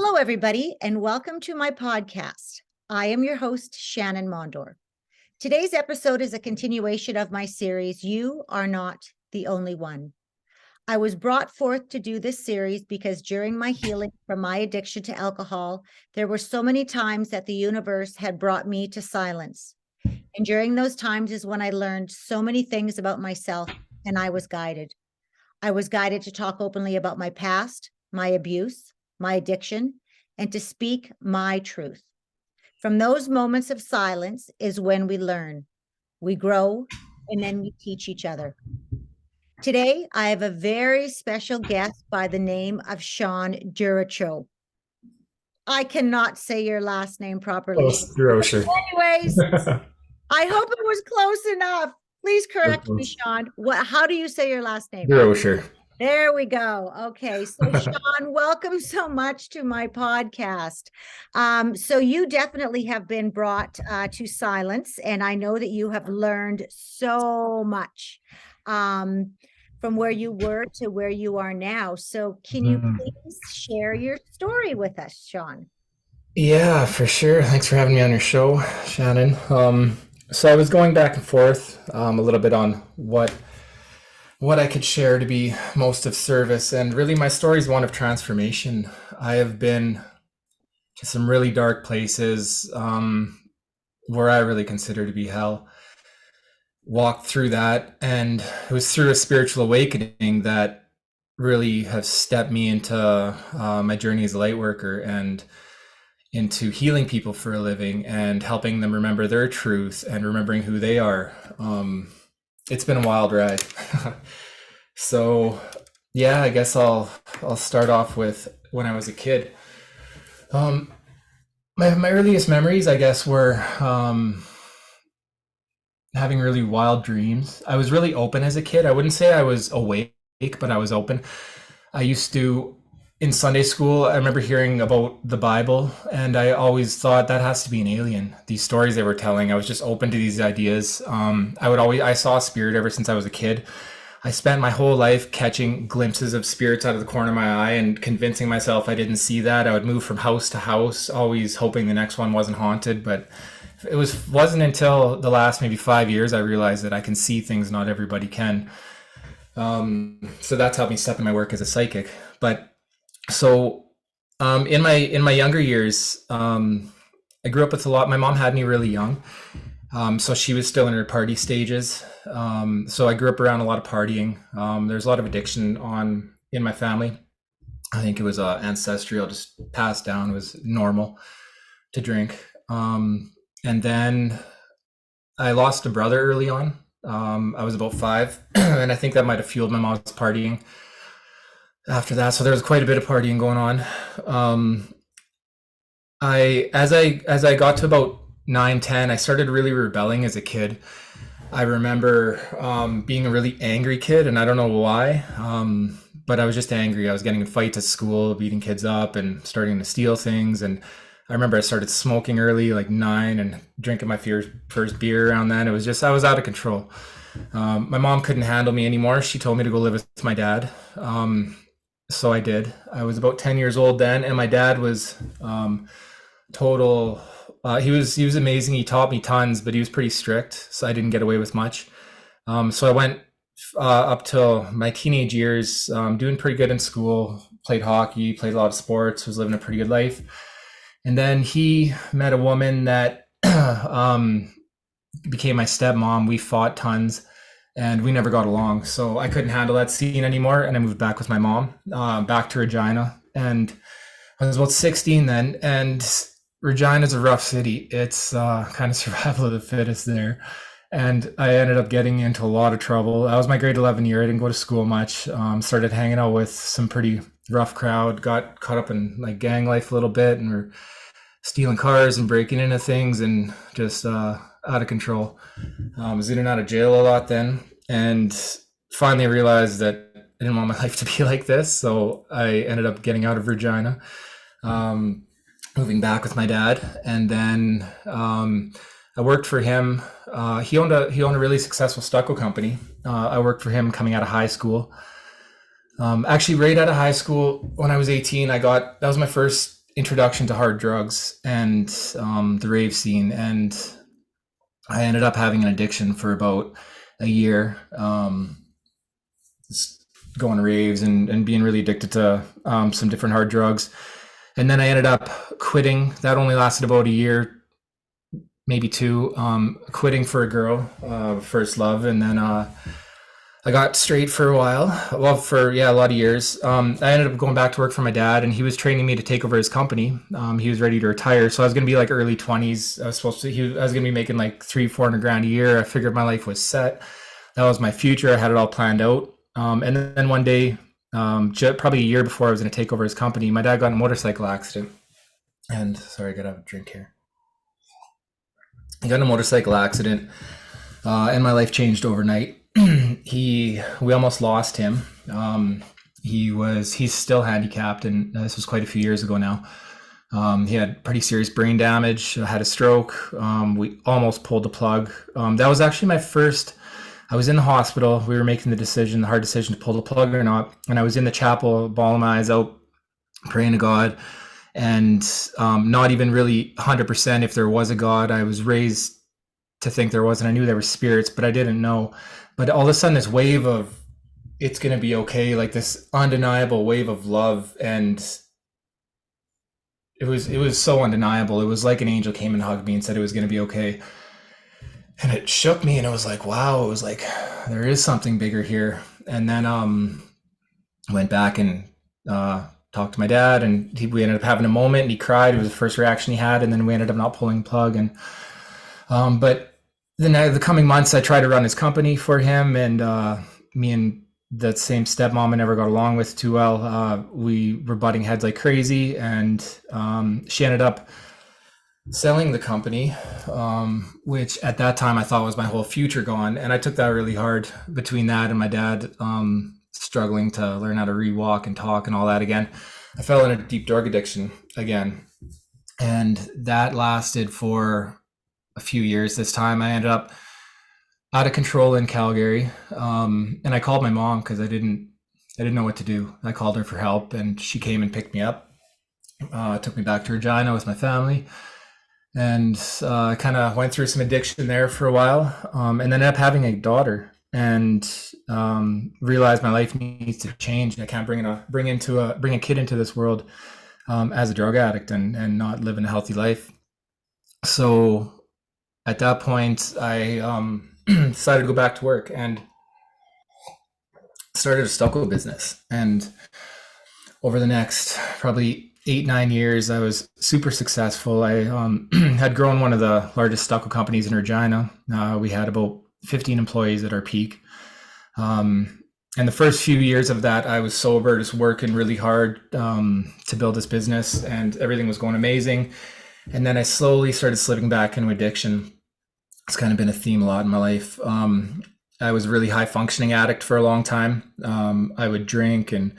Hello, everybody, and welcome to my podcast. I am your host, Shannon Mondor. Today's episode is a continuation of my series, You Are Not the Only One. I was brought forth to do this series because during my healing from my addiction to alcohol, there were so many times that the universe had brought me to silence. And during those times is when I learned so many things about myself, and I was guided. I was guided to talk openly about my past, my abuse, my addiction, and to speak my truth. From those moments of silence is when we learn, we grow, and then we teach each other. Today, I have a very special guest by the name of Sean Duracho. I cannot say your last name properly. Close, Rocher. Anyways, I hope it was close enough. Please correct me, Sean. How do you say your last name? Rocher. There we go. Okay. So, Sean, welcome so much to my podcast. So you definitely have been brought to silence, and I know that you have learned so much from where you were to where you are now. So can you please share your story with us, Sean? Yeah, for sure. Thanks for having me on your show, Shannon. So I was going back and forth a little bit on what I could share to be most of service, and really my story is one of transformation. I have been to some really dark places where I really consider to be hell. Walked through that, and it was through a spiritual awakening that really have stepped me into my journey as a light worker and into healing people for a living and helping them remember their truth and remembering who they are. It's been a wild ride. So yeah, I guess I'll start off with when I was a kid. My earliest memories, I guess, were having really wild dreams. I was really open as a kid. I wouldn't say I was awake, but I was open. I used to, in Sunday school, I remember hearing about the Bible, and I always thought that has to be an alien. These stories they were telling, I was just open to these ideas. I saw a spirit ever since I was a kid. I spent my whole life catching glimpses of spirits out of the corner of my eye and convincing myself I didn't see that. I would move from house to house, always hoping the next one wasn't haunted, but wasn't until the last maybe 5 years I realized that I can see things not everybody can. So that's helped me step in my work as a psychic. But so in my younger years, I grew up with a lot. My mom had me really young, so she was still in her party stages. So I grew up around a lot of partying. There's a lot of addiction in my family. I think it was ancestral, just passed down. It was normal to drink. And then I lost a brother early on. I was about 5, and I think that might have fueled my mom's partying after that. So there was quite a bit of partying going on. As I got to about 9, 10, I started really rebelling as a kid. I remember being a really angry kid, and I don't know why, but I was just angry. I was getting in fights at school, beating kids up, and starting to steal things. And I remember I started smoking early, like 9, and drinking my first beer around then. It was just, I was out of control. My mom couldn't handle me anymore. She told me to go live with my dad. So I did. I was about 10 years old then, and my dad was total. He was amazing. He taught me tons, but he was pretty strict, so I didn't get away with much. So I went up till my teenage years, doing pretty good in school, played hockey, played a lot of sports, was living a pretty good life. And then he met a woman that became my stepmom. We fought tons, and we never got along. So I couldn't handle that scene anymore, and I moved back with my mom, back to Regina. And I was about 16 then, and Regina's a rough city. It's kind of survival of the fittest there. And I ended up getting into a lot of trouble. That was my grade 11 year. I didn't go to school much. Started hanging out with some pretty rough crowd. Got caught up in like gang life a little bit, and we're stealing cars and breaking into things, and just out of control. I was in and out of jail a lot then, and finally realized that I didn't want my life to be like this. So I ended up getting out of Regina, moving back with my dad, and then I worked for him. He owned a really successful stucco company. I worked for him coming out of high school. Actually, right out of high school, when I was 18, that was my first introduction to hard drugs and the rave scene, and I ended up having an addiction for about a year, going to raves and being really addicted to some different hard drugs. And then I ended up quitting. That only lasted about a year, maybe two. Quitting for a girl, first love, and then I got straight for a while. Well, for a lot of years. I ended up going back to work for my dad, and he was training me to take over his company. He was ready to retire, so I was going to be like early 20s. I was going to be making like 300-400 grand a year. I figured my life was set. That was my future. I had it all planned out. And then one day, probably a year before I was going to take over his company, my dad got in a motorcycle accident. And sorry, I got to have a drink here. He got in a motorcycle accident, and my life changed overnight. We almost lost him. He's still handicapped, and this was quite a few years ago now. He had pretty serious brain damage, had a stroke. We almost pulled the plug. That was actually my first. I was in the hospital. We were making the hard decision to pull the plug or not. And I was in the chapel, bawling my eyes out, praying to God, and not even really 100% if there was a God. I was raised to think there wasn't. I knew there were spirits, but I didn't know. But all of a sudden, this wave of it's going to be okay, like this undeniable wave of love, and it was so undeniable. It was like an angel came and hugged me and said it was going to be okay. And it shook me, and it was like, wow, it was like, there is something bigger here. And then went back and talked to my dad, and we ended up having a moment, and he cried. It was the first reaction he had, and then we ended up not pulling the plug. And but then the coming months, I tried to run his company for him, and me and that same stepmom I never got along with too well. We were butting heads like crazy, and she ended up selling the company, which at that time I thought was my whole future gone. And I took that really hard between that and my dad struggling to learn how to re-walk and talk and all that again. I fell into deep drug addiction again. And that lasted for a few years. This time I ended up out of control in Calgary. And I called my mom because I didn't know what to do. I called her for help, and she came and picked me up, took me back to Regina with my family. And I kind of went through some addiction there for a while, and then ended up having a daughter, and realized my life needs to change. I can't bring a kid into this world as a drug addict and not living a healthy life. So at that point, I decided to go back to work and started a stucco business. And over the next probably 8-9 years, I was super successful. I had grown one of the largest stucco companies in Regina. We had about 15 employees at our peak. And the first few years of that, I was sober, just working really hard to build this business, and everything was going amazing. And then I slowly started slipping back into addiction. It's kind of been a theme a lot in my life. I was a really high functioning addict for a long time. I would drink and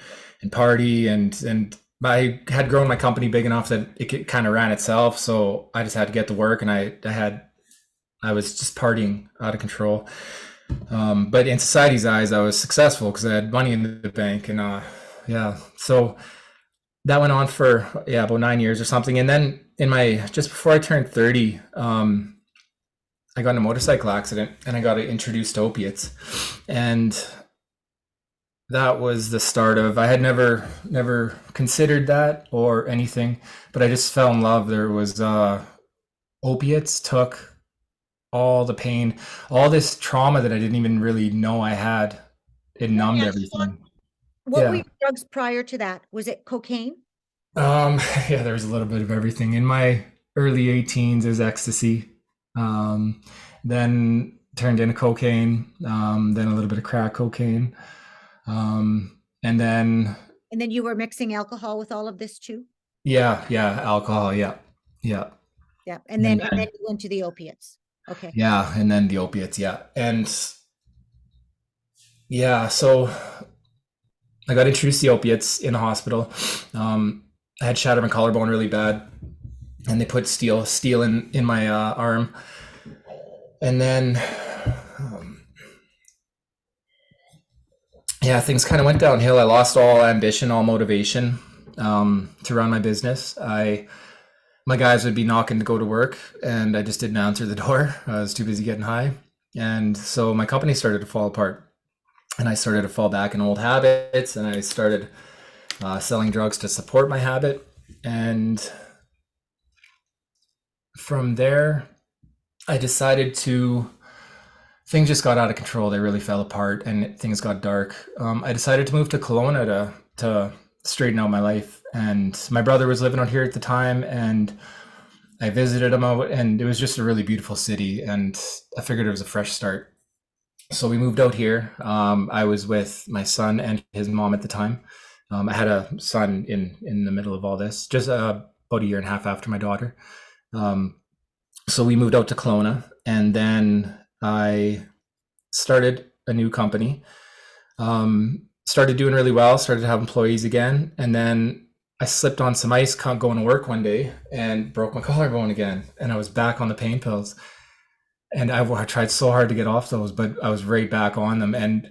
party, and I had grown my company big enough that it kind of ran itself. So I just had to get to work, and I was just partying out of control. But in society's eyes, I was successful because I had money in the bank, and so that went on for about 9 years or something. And then just before I turned 30, I got in a motorcycle accident, and I got introduced to opiates, and that was the start of. I had never considered that or anything, but I just fell in love. There was opiates took all the pain, all this trauma that I didn't even really know I had. It numbed everything. What were your drugs prior to that? Was it cocaine? There was a little bit of everything. In my early 18s, it was ecstasy. Then turned into cocaine. Then a little bit of crack cocaine. And then you were mixing alcohol with all of this too? Alcohol. Yeah. And then you went to the opiates. Okay. Yeah. And then the opiates. Yeah. And so I got introduced to the opiates in the hospital. I had shattered my collarbone really bad, and they put steel in my arm. And then, things kind of went downhill. I lost all ambition, all motivation. to run my business. My guys would be knocking to go to work, and I just didn't answer the door. I was too busy getting high, and so my company started to fall apart. And I started to fall back in old habits, and I started selling drugs to support my habit. And from there, I decided to, things just got out of control. They really fell apart and things got dark. I decided to move to Kelowna to straighten out my life. And my brother was living out here at the time, and I visited him out, and it was just a really beautiful city. And I figured it was a fresh start. So we moved out here. I was with my son and his mom at the time. I had a son in the middle of all this, just about a year and a half after my daughter. So we moved out to Kelowna, and then I started a new company. Started doing really well, started to have employees again, and then I slipped on some ice going to work one day and broke my collarbone again, and I was back on the pain pills. And I tried so hard to get off those, but I was right back on them. And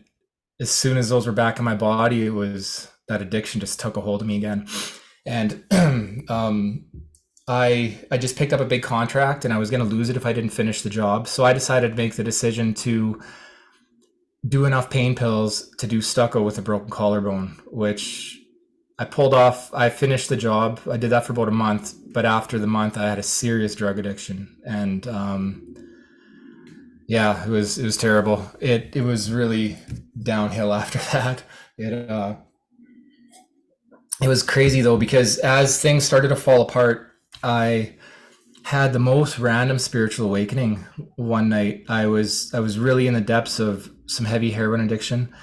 as soon as those were back in my body, it was that addiction just took a hold of me again. And I just picked up a big contract, and I was going to lose it if I didn't finish the job. So I decided to make the decision to do enough pain pills to do stucco with a broken collarbone, which I pulled off. I finished the job. I did that for about a month, but after the month, I had a serious drug addiction, and yeah, it was terrible. It was really downhill after that. It was crazy though, because as things started to fall apart, I had the most random spiritual awakening one night. I was really in the depths of some heavy heroin addiction,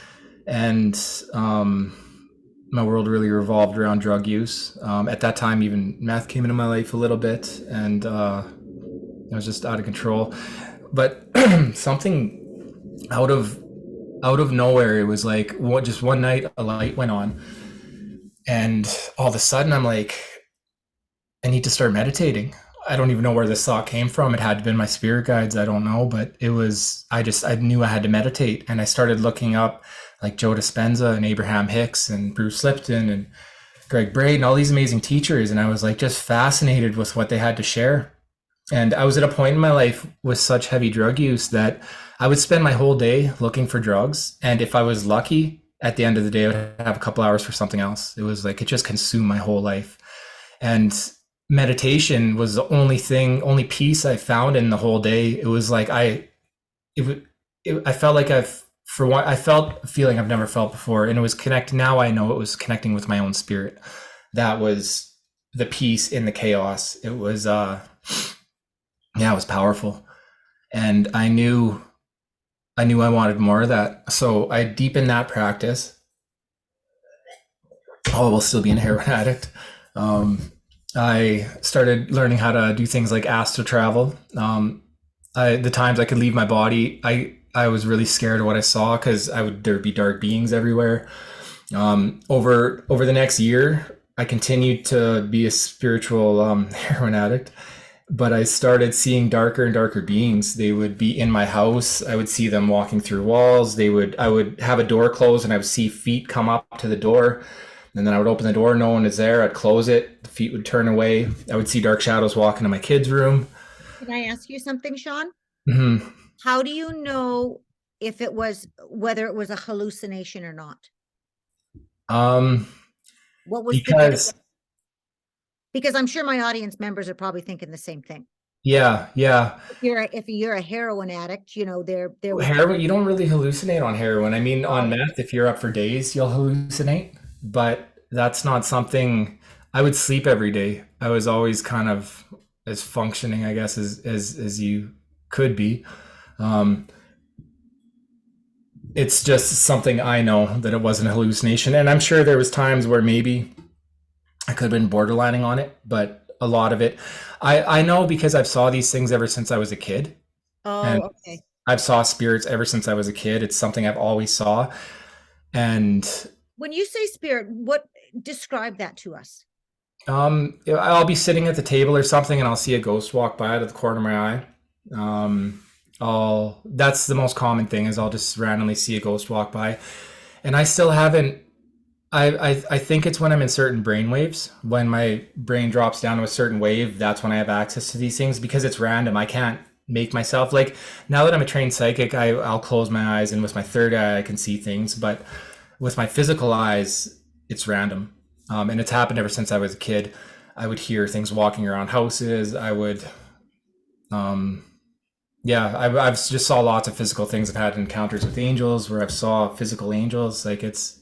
and my world really revolved around drug use. At that time, even meth came into my life a little bit, and it was just out of control. But something out of nowhere, it was like just one night a light went on, and all of a sudden I'm like, I need to start meditating. I don't even know where this thought came from. It had to been my spirit guides. I don't know, but it was, I knew I had to meditate, and I started looking up like Joe Dispenza and Abraham Hicks and Bruce Lipton and Greg Braden, all these amazing teachers. And I was like just fascinated with what they had to share. And I was at a point in my life with such heavy drug use that I would spend my whole day looking for drugs. And if I was lucky, at the end of the day, I would have a couple hours for something else. It was like, it just consumed my whole life. And meditation was the only piece I found in the whole day. It was like, I felt like I felt a feeling I've never felt before. And it was connecting. Now I know it was connecting with my own spirit. That was the peace in the chaos. It was, yeah, it was powerful. And I knew I wanted more of that. So I deepened that practice. Oh, while still being a heroin addict. I started learning how to do things like astral travel. The times I could leave my body, I was really scared of what I saw, because there'd be dark beings everywhere. Over the next year, I continued to be a spiritual heroin addict. But I started seeing darker and darker beings. They would be in my house. I would see them walking through walls. I would have a door closed, and I would see feet come up to the door. And then I would open the door, no one is there. I'd close it, the feet would turn away. I would see dark shadows walk into my kids' room. Can I ask you something, Sean? Mm-hmm. How do you know whether it was a hallucination or not? What was Because because I'm sure my audience members are probably thinking the same thing. yeah. If you're a heroin addict, they're Heroin, you don't really hallucinate on heroin. I mean, on meth, if you're up for days, you'll hallucinate. But that's not something. I would sleep every day. I was always kind of as functioning, I guess, as you could be. It's just something I know that it wasn't a hallucination. And I'm sure there was times where maybe I could have been borderlining on it, but a lot of it, I know, because I've saw these things ever since I was a kid. And okay. I've saw spirits ever since I was a kid. It's something I've always saw. And When you say spirit, describe that to us? I'll be sitting at the table or something, and I'll see a ghost walk by out of the corner of my eye. That's the most common thing, is I'll just randomly see a ghost walk by. And I I think it's when I'm in certain brain waves. When my brain drops down to a certain wave, that's when I have access to these things because it's random. I can't make myself like now that I'm a trained psychic, I'll close my eyes and with my third eye I can see things, but with my physical eyes, it's random. And it's happened ever since I was a kid. I would hear things walking around houses. I would, um, yeah, I've just saw lots of physical things. I've had encounters with angels where I've saw physical angels. Like it's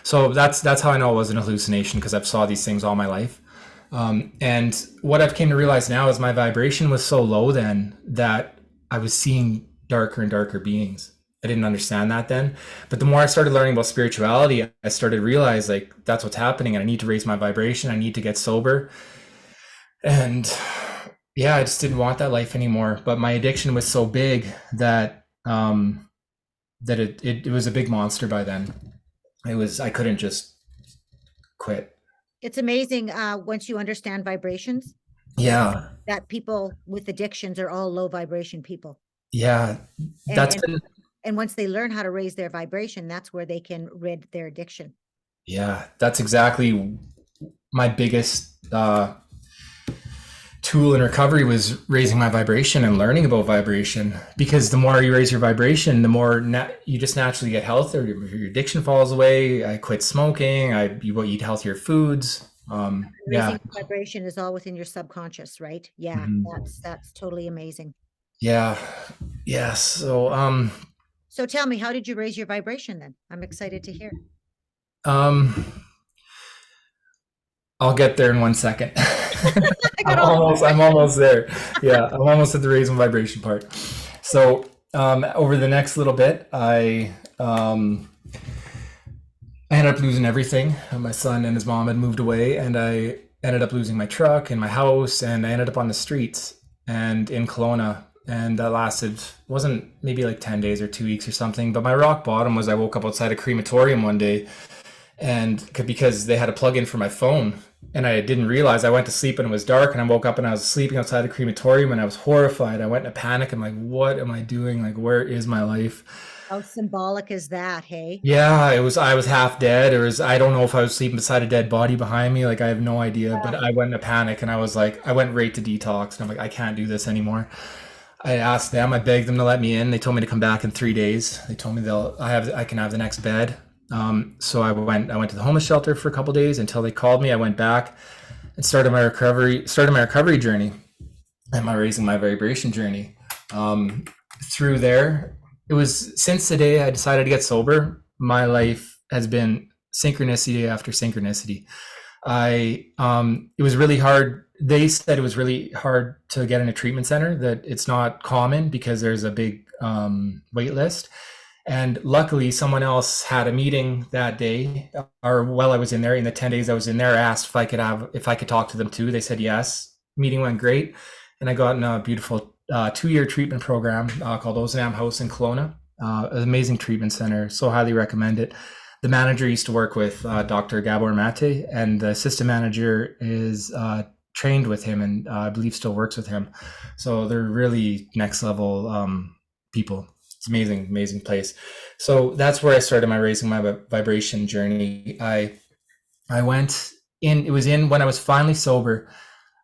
so that's how I know it was an hallucination because I've saw these things all my life. And what I've came to realize now is my vibration was so low then that I was seeing darker and darker beings. I didn't understand that then. But the more I started learning about spirituality, I started to realize like that's what's happening and I need to raise my vibration. I need to get sober. And yeah, I just didn't want that life anymore. But my addiction was so big that it was a big monster by then. I couldn't just quit. It's amazing once you understand vibrations Yeah. that people with addictions are all low vibration people. Yeah. And That's and been and once they learn how to raise their vibration, that's where they can rid their addiction. yeah, that's exactly my biggest tool in recovery was raising my vibration and learning about vibration because the more you raise your vibration, the more you just naturally get healthier. Your addiction falls away. I quit smoking. You eat healthier foods. Yeah. Raising vibration is all within your subconscious, right? Yeah, Mhm. that's totally amazing. Yeah. Yeah. So, So tell me, how did you raise your vibration then? I'm excited to hear. um, I'll get there in 1 second. I got all I'm almost there. Yeah, I'm almost at the raise and vibration part. So, over the next little bit, I ended up losing everything. My son and his mom had moved away, and I ended up losing my truck and my house, and I ended up on the streets and in Kelowna. And that lasted, wasn't maybe like 10 days or 2 weeks or something. But my rock bottom was I woke up outside a crematorium one day and because they had a plug in for my phone and I didn't realize I went to sleep and it was dark and I woke up and I was sleeping outside a crematorium and I was horrified. I went in a panic. I'm like, what am I doing? Like, where is my life? How symbolic is that, hey? Yeah, I was half dead. I don't know if I was sleeping beside a dead body behind me. Like, I have no idea, but I went in a panic and I was like, I went right to detox and I'm like, I can't do this anymore. I asked them, I begged them to let me in. They told me to come back in 3 days. They told me I can have the next bed. So I went to the homeless shelter for a couple days until they called me. I went back and started my recovery journey and my raising my vibration journey. Through there, it was since the day I decided to get sober, my life has been synchronicity after synchronicity. It was really hard. They said it was really hard to get in a treatment center, that it's not common because there's a big wait list. And luckily, someone else had a meeting that day, or while I was in there, in the 10 days I was in there, I asked if I could talk to them too. They said yes. Meeting went great. And I got in a beautiful 2-year treatment program called Ozanam House in Kelowna. An amazing treatment center. So highly recommend it. The manager used to work with Dr. Gabor Mate, and the assistant manager is trained with him and I believe still works with him. So they're really next level people. It's amazing, amazing place. So that's where I started my raising my vibration journey. I went in. It was in when I was finally sober.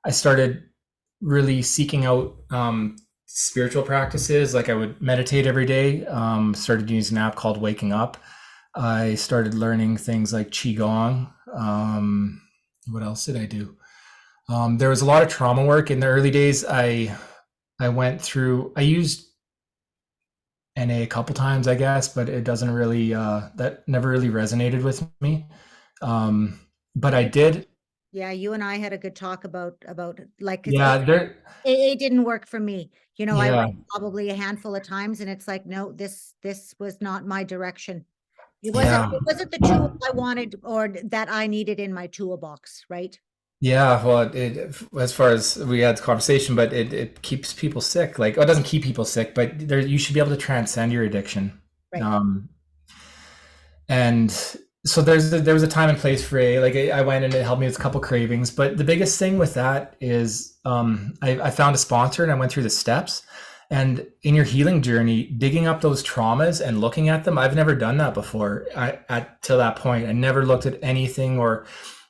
I started really seeking out spiritual practices. Like I would meditate every day. Started using an app called Waking Up. I started learning things like qigong. What else did I do? There was a lot of trauma work in the early days. I went through. I used NA a couple times, I guess, but it doesn't really. That never really resonated with me. But I did. Yeah, you and I had a good talk about like, 'cause Yeah, there. AA didn't work for me. I Yeah, went probably a handful of times and it's like, no, this was not my direction. yeah. It wasn't the tool I wanted or that I needed in my toolbox, right? Yeah, well, as far as we had the conversation, but it keeps people sick. Like, oh, it doesn't keep people sick, but you should be able to transcend your addiction. Right. Um, and so there was a time and place for A. Like, I went and it helped me with a couple cravings, but the biggest thing with that is I found a sponsor and I went through the steps, And in your healing journey, digging up those traumas and looking at them, I've never done that before. Till that point, I never looked at anything, or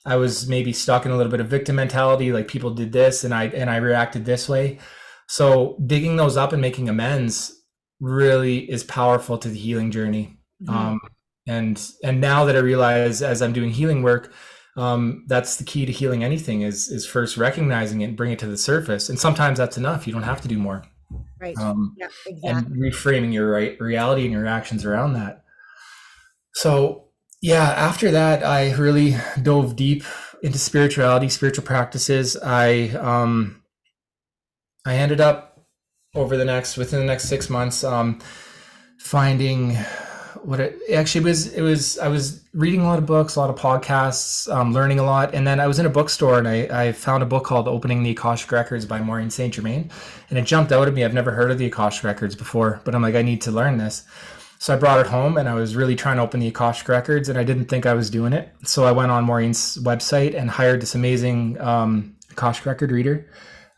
I was maybe stuck in a little bit of victim mentality, like people did this and I reacted this way. So digging those up and making amends really is powerful to the healing journey. Mhm. Um, and now that I realize as I'm doing healing work, that's the key to healing anything is first recognizing it and bring it to the surface. And sometimes that's enough. You don't have to do more. Right. Um, Yeah, and exactly. reframing your reality and your actions around that. So yeah, after that, I really dove deep into spirituality, spiritual practices. I ended up within the next 6 months, finding what it actually was. It was I was reading a lot of books, a lot of podcasts, learning a lot, and then I was in a bookstore and I found a book called "Opening the Akashic Records" by Maureen Saint Germain, and it jumped out at me. I've never heard of the Akashic Records before, but I'm like, I need to learn this. So I brought it home and I was really trying to open the Akashic Records, and I didn't think I was doing it. So I went on Maureen's website and hired this amazing Akashic record reader.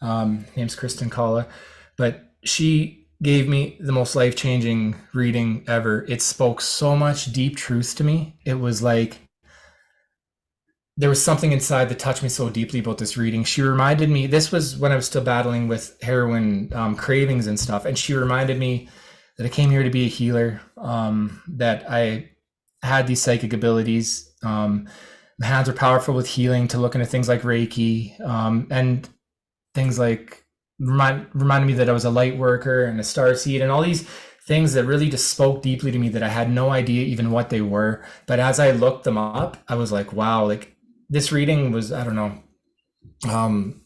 Name's Kristen Kalla, but she gave me the most life changing reading ever. It spoke so much deep truth to me. It was like there was something inside that touched me so deeply about this reading. She reminded me, this was when I was still battling with heroin cravings and stuff. And she reminded me that I came here to be a healer, that I had these psychic abilities. My hands are powerful with healing, to look into things like Reiki, and things like reminded me that I was a light worker and a star seed and all these things that really just spoke deeply to me that I had no idea even what they were. But as I looked them up, I was like, wow, like this reading was, I don't know, um,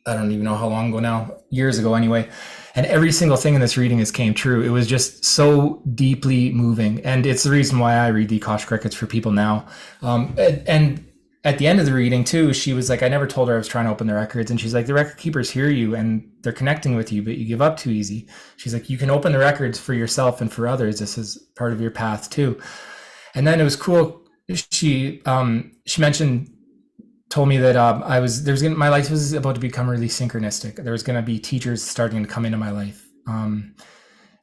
I don't even know how long ago now, years ago anyway. And every single thing in this reading has came true. It was just so deeply moving. And it's the reason why I read the Akashic Records for people now. And at the end of the reading too, she was like, I never told her I was trying to open the records. And she's like, the record keepers hear you and they're connecting with you, but you give up too easy. She's like, you can open the records for yourself and for others. This is part of your path too. And then it was cool. She mentioned, told me that my life was about to become really synchronistic. There was going to be teachers starting to come into my life,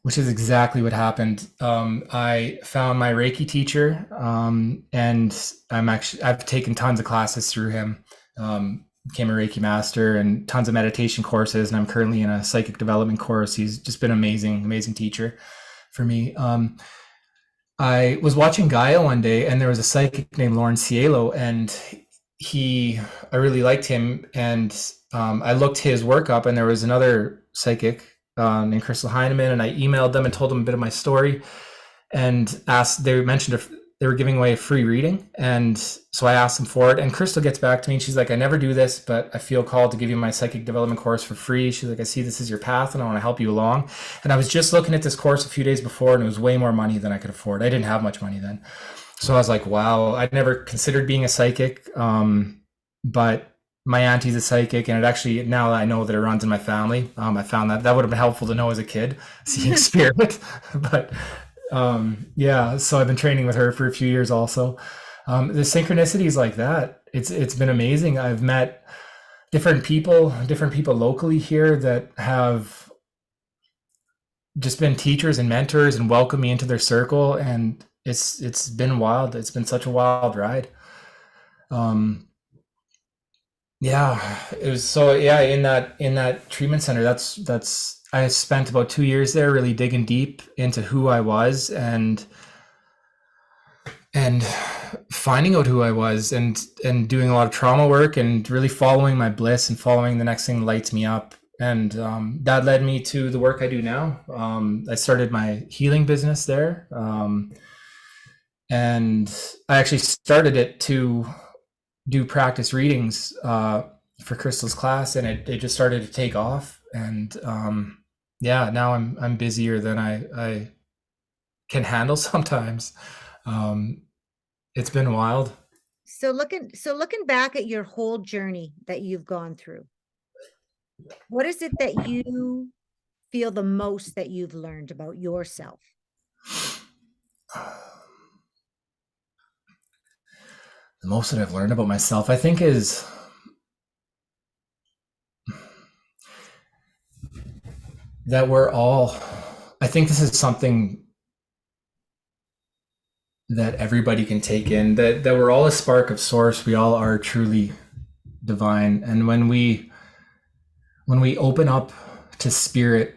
which is exactly what happened. I found my Reiki teacher, and I've taken tons of classes through him. Became a Reiki master and tons of meditation courses, and I'm currently in a psychic development course. He's just been amazing, amazing teacher for me. I was watching Gaia one day, and there was a psychic named Lauren Cielo, and I really liked him, and I looked his work up, and there was another psychic named Crystal Heineman, and I emailed them and told them a bit of my story, and asked. They mentioned they were giving away a free reading, and so I asked them for it. And Crystal gets back to me, and she's like, "I never do this, but I feel called to give you my psychic development course for free." She's like, "I see this is your path, and I want to help you along." And I was just looking at this course a few days before, and it was way more money than I could afford. I didn't have much money then. So I was like, wow, I'd never considered being a psychic. But my auntie's a psychic, and it actually, now that I know that it runs in my family, I found that would have been helpful to know as a kid, seeing spirit. But yeah, so I've been training with her for a few years also. The synchronicities like that, it's been amazing. I've met different people locally here that have just been teachers and mentors and welcomed me into their circle, and it's been wild. It's been such a wild ride. Um, yeah, it was so yeah, in that treatment center, that's I spent about 2 years there really digging deep into who I was and finding out who I was and doing a lot of trauma work and really following my bliss and following the next thing that lights me up. And that led me to the work I do now. I started my healing business there. And I actually started it to do practice readings for Crystal's class, and it just started to take off. And yeah, now I'm busier than I can handle sometimes. Um, it's been wild. So looking back at your whole journey that you've gone through, what is it that you feel the most that you've learned about yourself? The most that I've learned about myself, I think, that we're all, I think this is something that everybody can take in, that we're all a spark of source. We all are truly divine. And when we open up to spirit,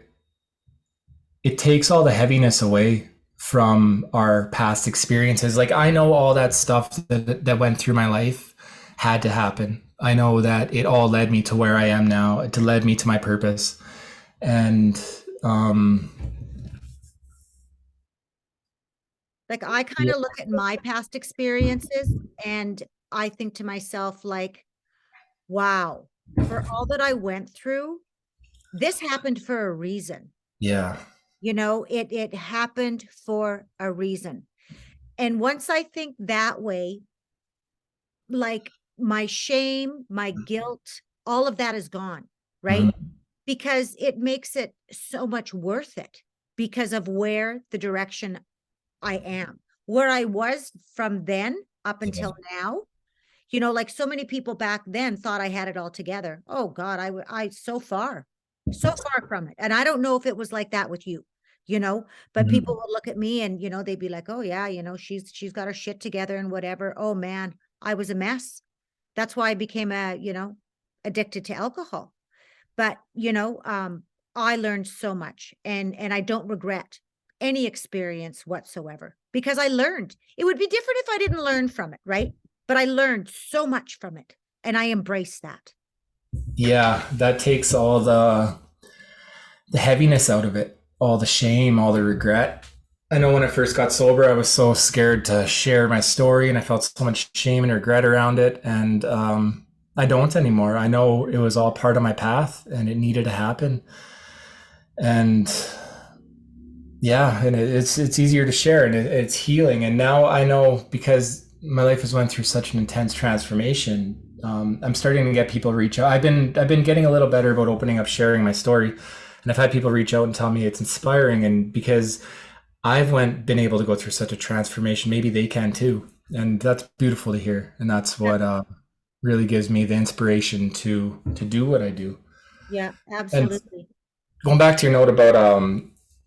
it takes all the heaviness away from our past experiences. Like, I know all that stuff that went through my life had to happen. I know that it all led me to where I am now. It led me to my purpose. And um Like I kind yeah, of look at my past experiences and I think to myself, like, wow, for all that I went through, this happened for a reason. yeah, It happened for a reason. And once I think that way, like my shame, my guilt, all of that is gone, right? mhm, Because it makes it so much worth it because of where the direction I am, where I was from then up yeah, until now. Like so many people back then thought I had it all together. Oh God, so far from it. And I don't know if it was like that with but people mhm, would look at me and, they'd be like, oh yeah, she's got her shit together and whatever. Oh man, I was a mess. That's why I became addicted to alcohol. But, I learned so much and I don't regret any experience whatsoever because I learned. It would be different if I didn't learn from it, right? But I learned so much from it and I embrace that. yeah. That takes all the heaviness out of it, all the shame, all the regret. I know when I first got sober, I was so scared to share my story, and I felt so much shame and regret around it. And I don't anymore. I know it was all part of my path, and it needed to happen. And yeah, and it's easier to share, and it's healing. And now I know, because my life has went through such an intense transformation. I'm starting to get people reach out. I've been getting a little better about opening up, sharing my story, and I've had people reach out and tell me it's inspiring. And because been able to go through such a transformation, maybe they can too, and that's beautiful to hear. And that's Yeah, what really gives me the inspiration to do what I do. yeah, And absolutely. going back to your note about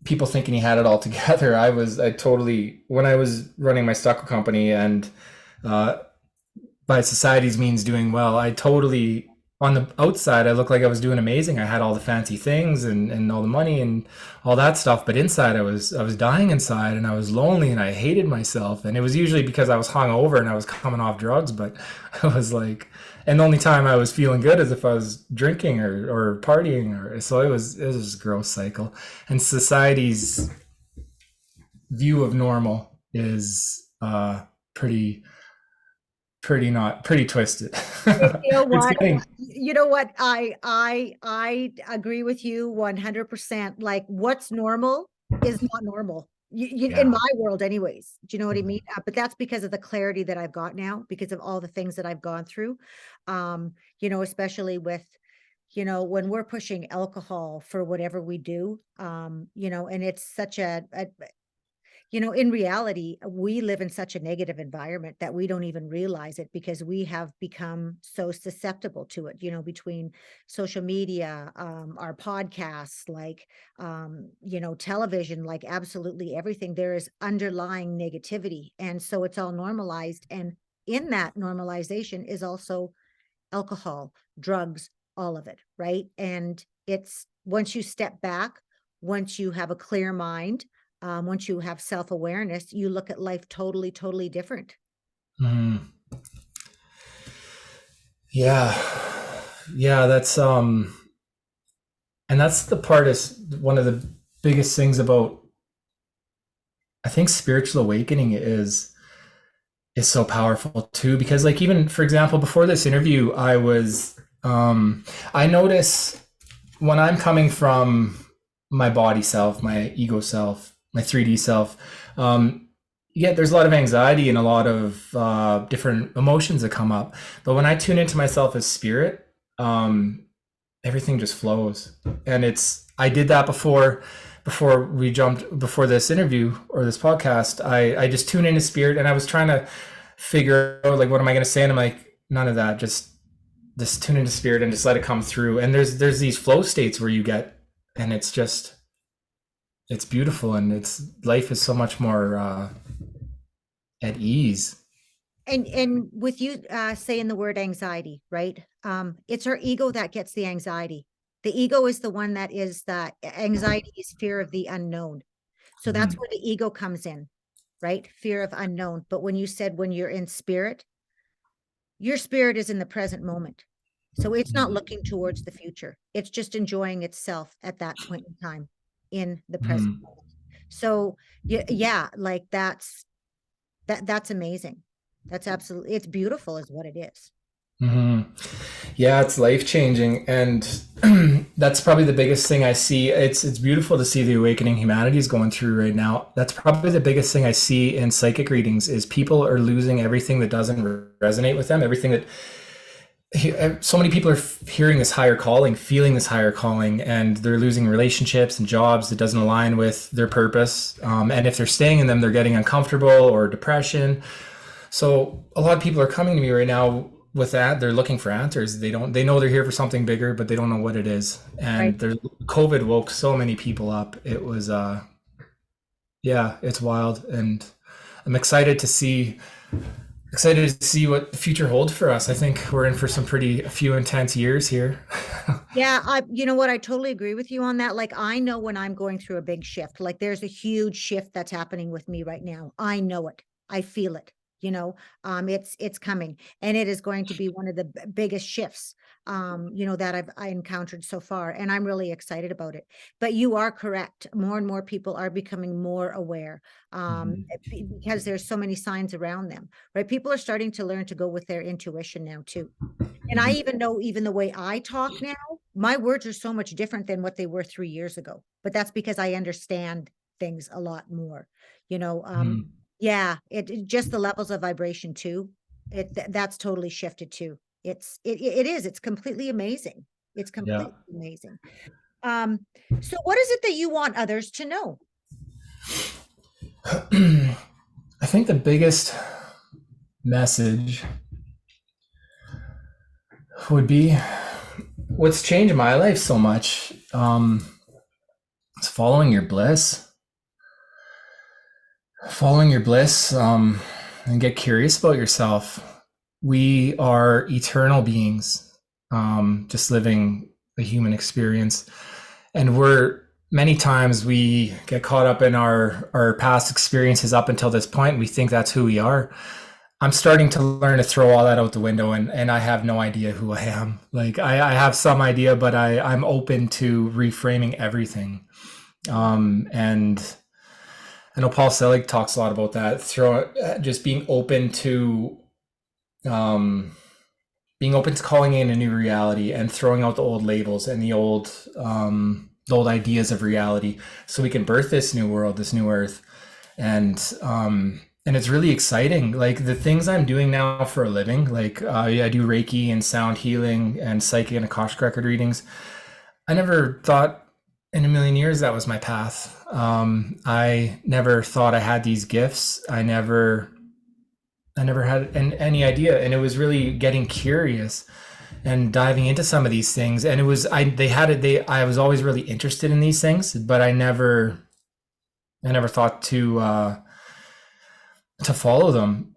people thinking he had it all together, I totally, when I was running my stucco company, and uh, by society's means doing well, I totally, on the outside, I looked like I was doing amazing. I had all the fancy things and all the money and all that stuff, but inside I was dying inside, and I was lonely, and I hated myself. And it was usually because I was hungover and I was coming off drugs, but I was like, and the only time I was feeling good is if I was drinking or partying, or so it was just a gross cycle. And society's view of normal is pretty twisted. You know It's what? getting, I agree with you 100%. Like what's normal is not normal. In yeah. my world anyways. Do you know what I mean? Mhm. But that's because of the clarity that I've got now because of all the things that I've gone through. Especially with when we're pushing alcohol for whatever we do, and it's such in reality, we live in such a negative environment that we don't even realize it because we have become so susceptible to it, between social media, our podcasts, like, television, like absolutely everything. There is underlying negativity. And so it's all normalized. And in that normalization is also alcohol, drugs, all of it, right? And it's once you step back, once you have a clear mind, once you have self-awareness, you look at life totally, totally different. Mhm. Yeah. Yeah, and that's the part, is one of the biggest things about, I think, spiritual awakening is so powerful too, because, like, even for example, before this interview, I notice when I'm coming from my body self, my ego self, my 3D self, yeah, there's a lot of anxiety and a lot of different emotions that come up. But when I tune into myself as spirit, um, everything just flows. And I did that before this interview or this podcast. I just tuned into spirit, and I was trying to figure out, like, what am I going to say? And I'm like, none of that. Just tune into spirit and just let it come through. And there's these flow states where you get, and it's beautiful, and it's life is so much more at ease. And with you saying the word anxiety, right? It's our ego that gets the anxiety. The ego is the one that is that anxiety is fear of the unknown. So that's Mhm. where the ego comes in, right? Fear of unknown. But when you said when you're in spirit, your spirit is in the present moment. So it's not looking towards the future. It's just enjoying itself at that point in time in the present Mhm. moment. So yeah, like that's amazing. That's absolutely, it's beautiful is what it is. Mhm. Yeah, it's life changing, and that's probably the biggest thing I see. It's beautiful to see the awakening humanity is going through right now. That's probably the biggest thing I see in psychic readings is people are losing everything that doesn't resonate with them. Everything that so many people are hearing this higher calling, feeling this higher calling, and they're losing relationships and jobs that doesn't align with their purpose. And if they're staying in them, they're getting uncomfortable or depression. So a lot of people are coming to me right now with that. They're looking for answers. They know they're here for something bigger, but they don't know what it is. Right. And there's COVID woke so many people up. It was yeah, it's wild. And I'm excited to see what the future holds for us. I think we're in for some pretty a few intense years here. Yeah, you know what? I totally agree with you on that. Like, I know when I'm going through a big shift, like there's a huge shift that's happening with me right now. I know it. I feel it. It's coming, and it is going to be one of the biggest shifts, that I encountered so far, and I'm really excited about it. But you are correct. More and more people are becoming more aware, because there's so many signs around them, right? People are starting to learn to go with their intuition now too. And I even know, even the way I talk now, my words are so much different than what they were 3 years ago. But that's because I understand things a lot more. You know, um, Mhm. yeah, just the levels of vibration too. That's totally shifted too. It is. It's completely amazing. It's Yeah. completely amazing. Um, so what is it that you want others to know? I think the biggest message would be what's changed my life so much. Is following your bliss. Following your bliss, and get curious about yourself. We are eternal beings, just living a human experience. And we're many times we get caught up in our past experiences up until this point. We think that's who we are. I'm starting to learn to throw all that out the window, and I have no idea who I am. Like I have some idea, but I'm open to reframing everything. And I know Paul Selig talks a lot about that. Just um, being open to calling in a new reality and throwing out the old labels and the old ideas of reality, so we can birth this new world, this new earth, and it's really exciting. Like the things I'm doing now for a living, like I do Reiki and sound healing and psychic and Akashic record readings. I never thought in a million years that was my path. I never thought I had these gifts. I never had any idea, and it was really getting curious and diving into some of these things. And it was I was always really interested in these things, but I never thought to follow them.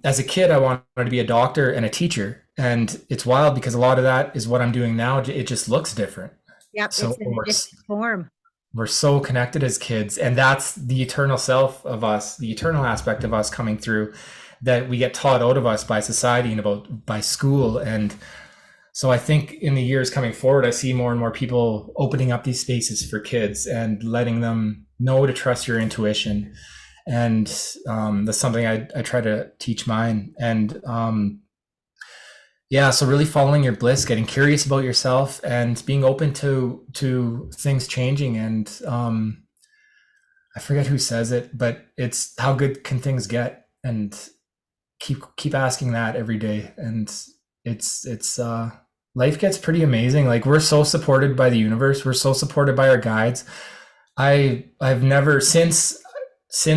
As a kid, I wanted to be a doctor and a teacher, and it's wild because a lot of that is what I'm doing now. It just looks different. Yep, So it's in a different form. we're so connected as kids, and that's the eternal self of us, the eternal aspect of us coming through that we get taught out of us by society and about by school. And so I think in the years coming forward, I see more and more people opening up these spaces for kids and letting them know to trust your intuition. And that's something I try to teach mine. And yeah, so really following your bliss, getting curious about yourself, and being open to things changing. And I forget who says it, but it's how good can things get, and keep asking that every day. And it's life gets pretty amazing. Like we're so supported by the universe, we're so supported by our guides. I've never since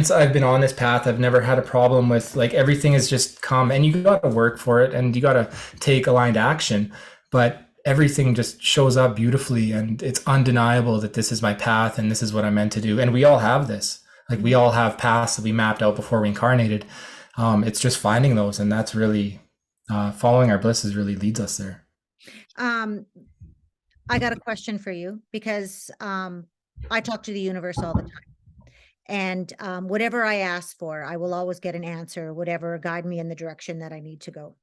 I've been on this path, I've never had a problem with, like, everything has just come, and you got to work for it and you got to take aligned action. But everything just shows up beautifully, and it's undeniable that this is my path and this is what I'm meant to do. And we all have this. Like we all have paths that we mapped out before we incarnated. It's just finding those, and that's really following our blisses really leads us there. Um, I got a question for you because I talk to the universe all the time. And whatever I ask for, I will always get an answer, whatever, guide me in the direction that I need to go.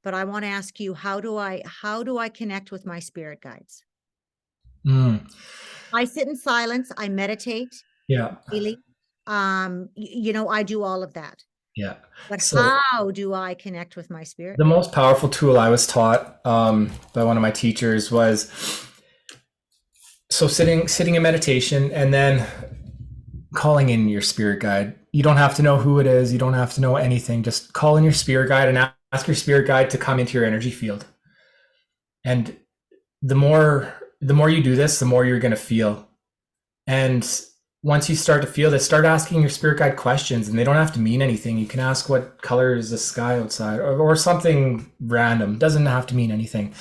But I want to ask you, how do I connect with my spirit guides? Mm, I sit in silence, I meditate yeah. daily. I do all of that. Yeah. But So how do I connect with my spirit the guides? most powerful tool I was taught by one of my teachers was so sitting in meditation and then calling in your spirit guide. You don't have to know who it is. You don't have to know anything. Just call in your spirit guide and ask your spirit guide to come into your energy field. And the more you do this, the more you're going to feel. And once you start to feel this, start asking your spirit guide questions, and they don't have to mean anything. You can ask what color is the sky outside, or something random. It doesn't have to mean anything.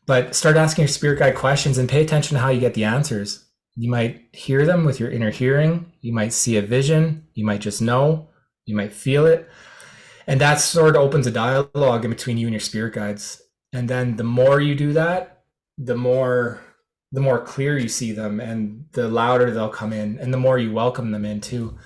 But start asking your spirit guide questions and pay attention to how you get the answers. You might hear them with your inner hearing. You might see a vision. You might just know. You might feel it. And that sort of opens a dialogue in between you and your spirit guides. And then the more you do that, the more clear you see them, and the louder they'll come in, and the more you welcome them in too.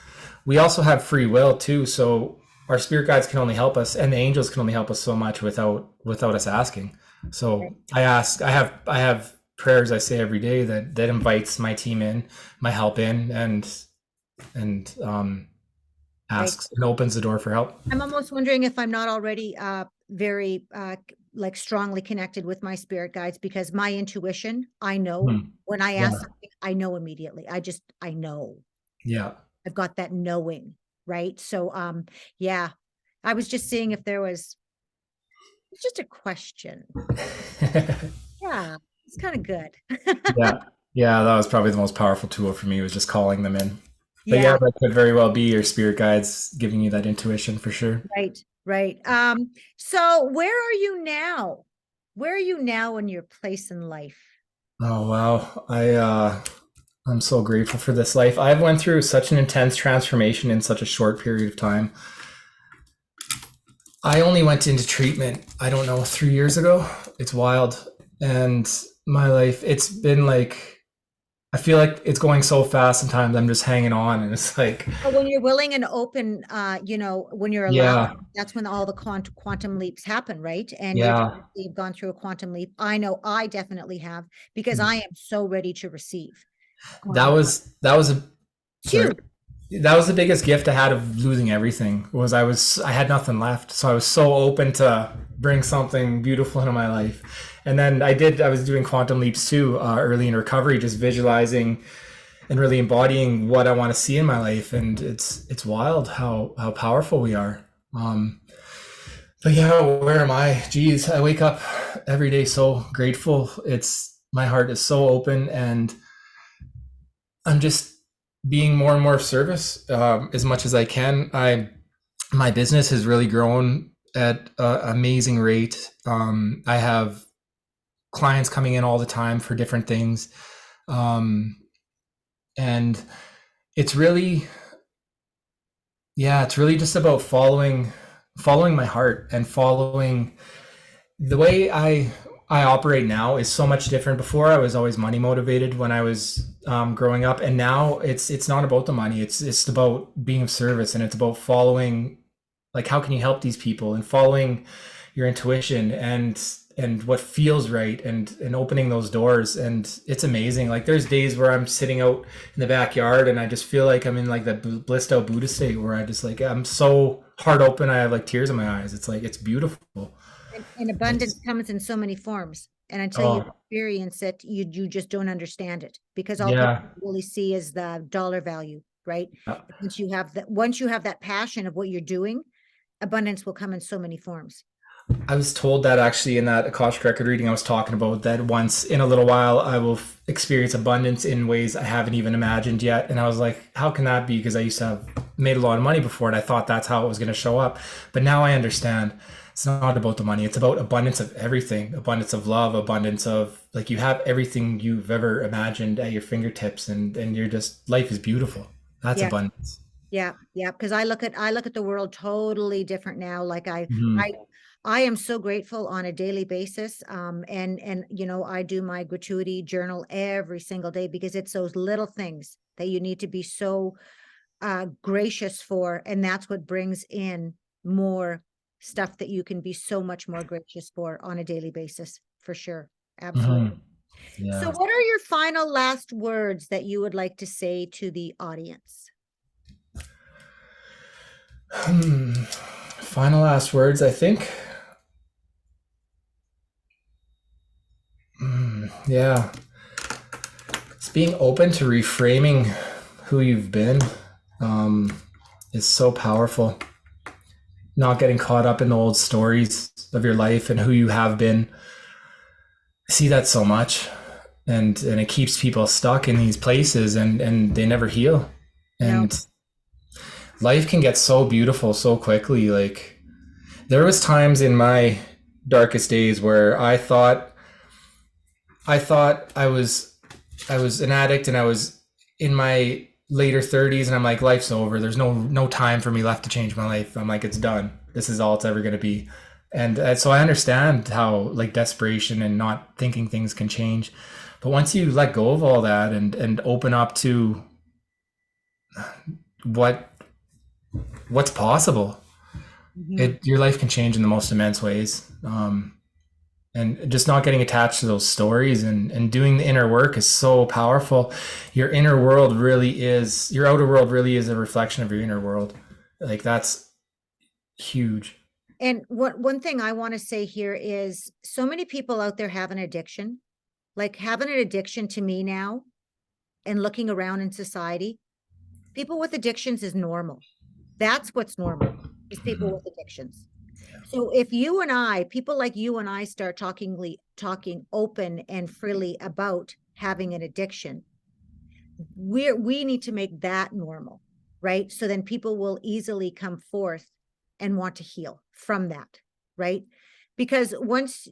We also have free will too. So our spirit guides can only help us, and the angels can only help us so much without us asking. So I have prayers I say every day that invites my team in, my help in, and asks and opens the door for help. I'm almost wondering if I'm not already very like strongly connected with my spirit guides, because my intuition, I know when I ask something, I know immediately. I know. Yeah. I've got that knowing, right? So yeah, I was just seeing if it's just a question. Yeah, it's kind of good. Yeah. Yeah, that was probably the most powerful tool for me, was just calling them in. But yeah, that could very well be your spirit guides giving you that intuition for sure. Right. So where are you now? Where are you now in your place in life? Oh wow. I'm so grateful for this life. I've went through such an intense transformation in such a short period of time. I only went into treatment, I don't know, 3 years ago. It's wild. And my life, it's been like, I feel like it's going so fast sometimes. I'm just hanging on, and it's like, But when you're willing and open, when you're allowed, yeah, that's when all the quantum leaps happen, right? And yeah. you've gone through a quantum leap. I know I definitely have, because I am so ready to receive. That was a sorry. Huge. That was the biggest gift I had of losing everything. I had nothing left. So I was so open to bring something beautiful into my life. And then I was doing quantum leaps too, early in recovery, just visualizing and really embodying what I want to see in my life. And it's wild how powerful we are. But yeah, where am I? Geez, I wake up every day so grateful. My heart is so open, and I'm just being more and more of service as much as I can. My business has really grown at an amazing rate. I have clients coming in all the time for different things, and it's really just about following my heart, and following the way I operate now is so much different. Before, I was always money motivated when I was growing up, and now it's not about the money. It's about being of service, and it's about following, like, how can you help these people, and following your intuition and what feels right, and opening those doors. And it's amazing. Like, there's days where I'm sitting out in the backyard and I just feel like I'm in like that blissed out Buddha state, where I just, like, I'm so heart open. I have like tears in my eyes. It's like, it's beautiful. And abundance comes in so many forms. And until you experience it, you just don't understand it, because all people really see is the dollar value, right? Once you have that passion of what you're doing, abundance will come in so many forms. I was told that actually in that Akashic record reading I was talking about, that once in a little while I will experience abundance in ways I haven't even imagined yet. And I was like, how can that be? Because I used to have made a lot of money before, and I thought that's how it was going to show up. But now I understand. it's not about the money. It's about abundance of everything, abundance of love, abundance of like you have everything you've ever imagined at your fingertips, and you're just life is beautiful. That's Yeah. abundance. Yeah, yeah, because I look at the world totally different now. Like I Hmm. I am so grateful on a daily basis. And I do my gratuity journal every single day because it's those little things that you need to be so gracious for, and that's what brings in more stuff that you can be so much more gracious for on a daily basis, for sure. Hmm. Absolutely. So Yeah. what are your final last words that you would like to say to the audience? Final last words, I think. Yeah. It's being open to reframing who you've been um, is so powerful. Not getting caught up in the old stories of your life and who you have been. I see that so much. And it keeps people stuck in these places and they never heal. No. And life can get so beautiful so quickly. Like there was times in my darkest days where I thought I was an addict and I was in my later 30s and I'm like life's over. There's no time for me left to change my life. I'm like it's done. This is all it's ever going to be. And so I understand how like desperation and not thinking things can change. But once you let go of all that and open up to what what's possible, Mhm. it your life can change in the most immense ways. And just not getting attached to those stories and doing the inner work is so powerful. Your inner world really is your outer world really is a reflection of your inner world. Like that's huge. And what one thing I want to say here is so many people out there have an addiction, like having an addiction to me now and looking around in society, people with addictions is normal. That's what's normal is people Hmm. with addictions. So if you and I, people like you and I start talking open and freely about having an addiction, we need to make that normal, right? So then people will easily come forth and want to heal from that, right? Because once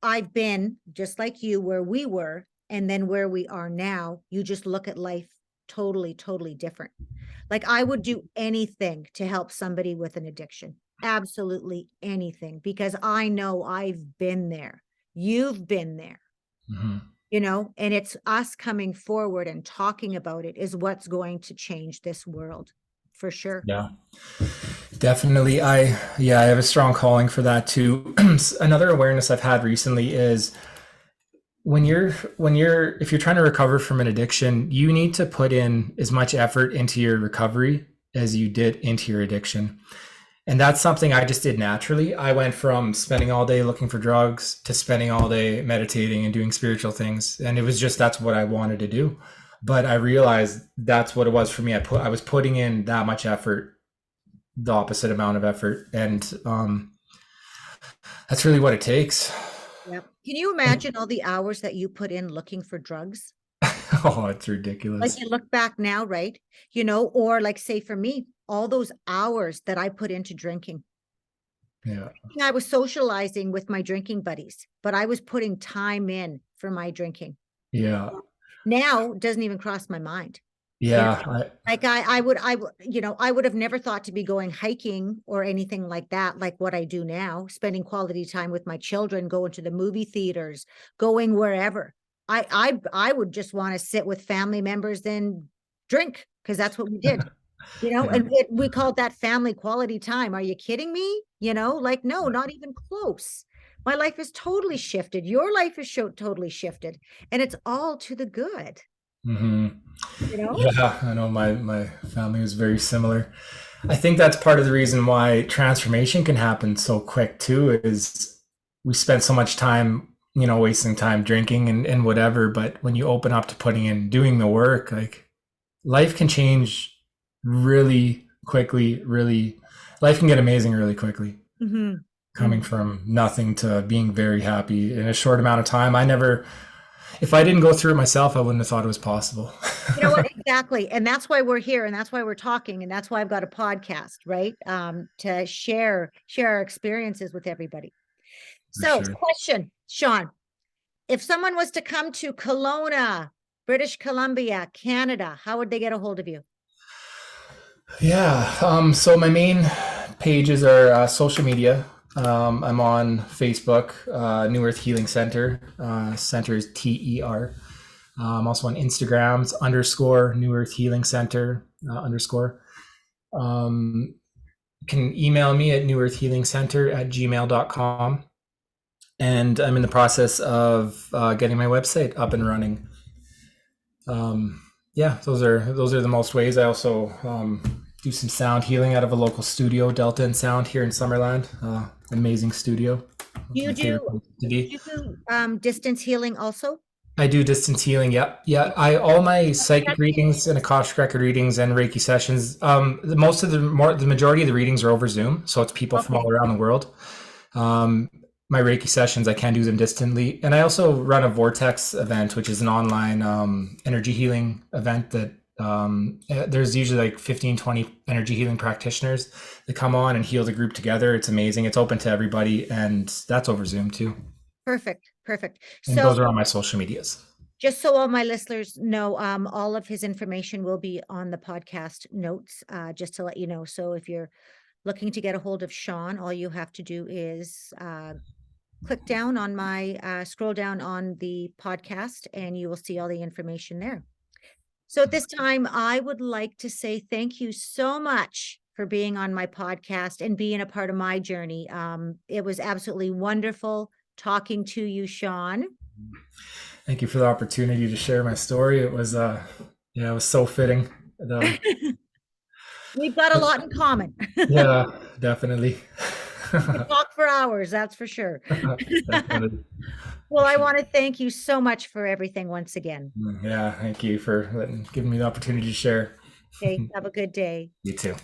I've been just like you where we were and then where we are now, you just look at life totally different. Like I would do anything to help somebody with an addiction, absolutely anything, because I know I've been there. You've been there, Hmm. and it's us coming forward and talking about it is what's going to change this world for sure. Yeah, definitely. I have a strong calling for that too. Another awareness I've had recently is when you're if you're trying to recover from an addiction, you need to put in as much effort into your recovery as you did into your addiction. And that's something I just did naturally. I went from spending all day looking for drugs to spending all day meditating and doing spiritual things. And it was just that's what I wanted to do. But I realized that's what it was for me. I was putting in that much effort, the opposite amount of effort. And that's really what it takes. Yeah. Can you imagine all the hours that you put in looking for drugs? Oh, it's Like ridiculous. you look back now, right? Or like say for me, all those hours that I put into drinking. Yeah. I was socializing with my drinking buddies, but I was putting time in for my drinking. Yeah. Now it doesn't even cross my mind. You know, Yeah. like I would have never thought to be going hiking or anything like that, like what I do now, spending quality time with my children, going to the movie theaters, going wherever. I would just want to sit with family members and drink because that's what we did. Yeah. And we called that family quality time. Are you kidding me? Like, no, not even close. My life is totally shifted. Your life is totally shifted, and it's all to the good, Hmm. you know? Yeah, I know my family was very similar. I think that's part of the reason why transformation can happen so quick too, is we spend so much time, wasting time drinking and whatever. But when you open up to putting in doing the work, like life can change really quickly, really life can get amazing really quickly. Hmm. Coming from nothing to being very happy in a short amount of time. if I didn't go through it myself, I wouldn't have thought it was possible. You know what? Exactly. And that's why we're here, and that's why we're talking, and that's why I've got a podcast, right? To share our experiences with everybody. For So, sure. question, Sean, if someone was to come to Kelowna, British Columbia, Canada, how would they get a hold of you? Yeah. So my main pages are social media. I'm on Facebook, New Earth Healing Center. Center is TER. I'm also on Instagrams underscore New Earth Healing Center underscore. You can email me at newearthhealingcenter@gmail.com. And I'm in the process of getting my website up and running. Yeah, those are the most ways. I also do some sound healing out of a local studio, Delta and Sound here in Summerland. Amazing studio. Do you My do, favorite place to do be. you do distance healing also? I do distance healing. Yeah, yeah. I all my psychic readings and Akashic record readings and Reiki sessions. The majority of the readings are over Zoom, so it's people from Okay, all around the world. Um, my Reiki sessions, I can do them distantly, and I also run a Vortex event, which is an online energy healing event that there's usually like 15, 20 energy healing practitioners that come on and heal the group together. It's amazing. It's open to everybody, and that's over Zoom too. perfect, perfect. And So those are on my social medias. just so all my listeners know, all of his information will be on the podcast notes, just to let you know. So if you're looking to get a hold of Sean, all you have to do is click down on my scroll down on the podcast, and you will see all the information there. So at this time, I would like to say thank you so much for being on my podcast and being a part of my journey. It was absolutely wonderful talking to you, Sean. Thank you for the opportunity to share my story. It was yeah, it was so fitting. We've got a lot in common. Yeah, definitely. We could talk for hours, that's for sure. Definitely. Well, For I sure. want to thank you so much for everything once again. Yeah, thank you for giving me the opportunity to share. Okay, have a good day. You too.